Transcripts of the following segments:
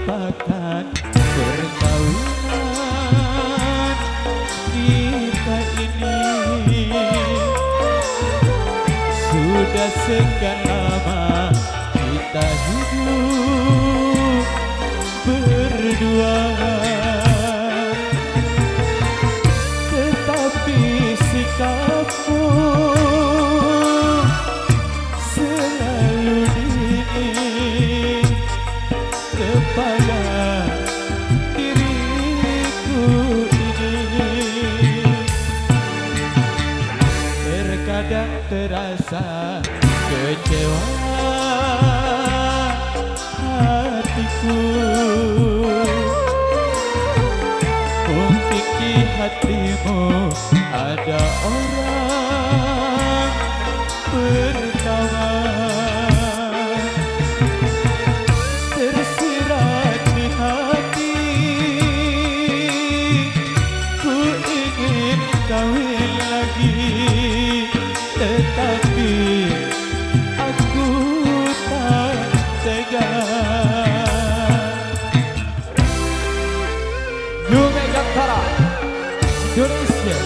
sepakat perkawinan kita ini. Sudah sekian lama kita hidup berdua, tetapi sikapmu selalu dingin kepada diriku ini. Terkadang terasa kecewa hatiku, mungkin di hatimu ada orang pertama. Tersirat di hati, ku ingin kawin lagi, tetapi aku tak tega. New Megantara Indonesia.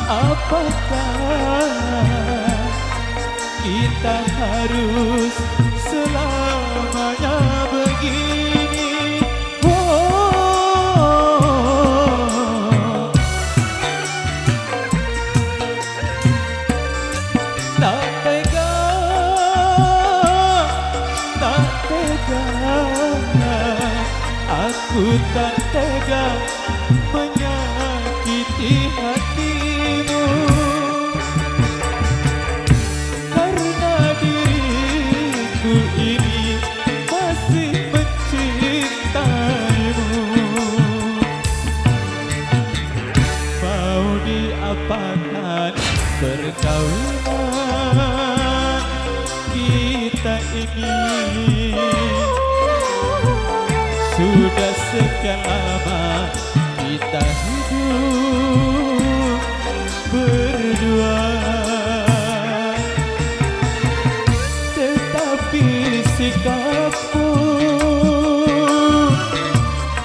Apakah kita harus selamanya begini? Oh, tak tega, tak tega, aku tak tega menyakiti hatimu, karena diriku ini masih mencintaimu. Mau diapakan perkawinan kita ini? Sudah sekian lama kita hidup berdua, tetapi sikapmu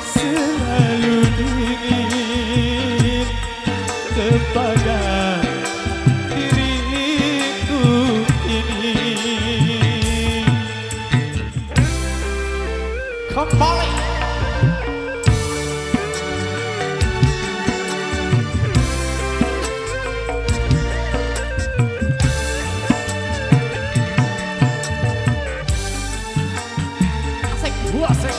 selalu dingin kepada diriku ini. Kembali asik.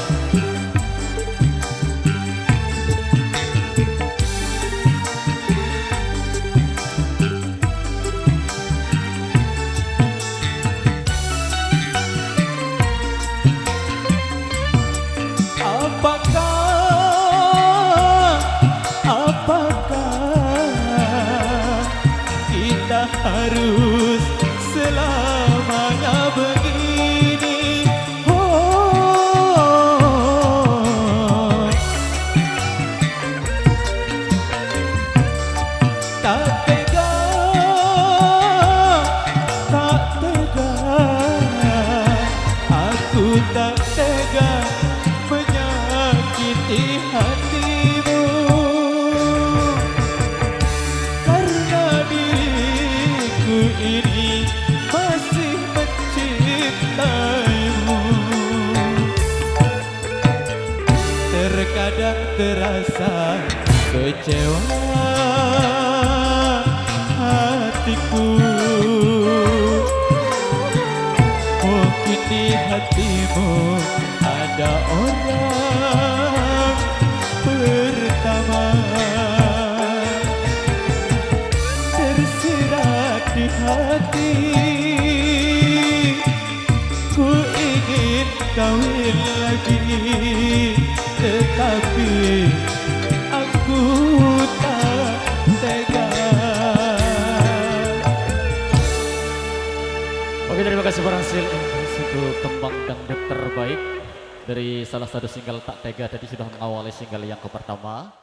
Apakah kita harus selamanya begini? Oh, tak tega, tak tega, aku tak tega menyakiti hatimu, karena diriku ini masih mencintaimu. Terkadang terasa kecewa hatiku, mungkin di hatimu ada orang pertama. Tersirat di hati, ku ingin kawin lagi, berhasil untuk tembang dangdut terbaik dari salah satu single Tak Tega tadi sudah mengawali single yang ke pertama.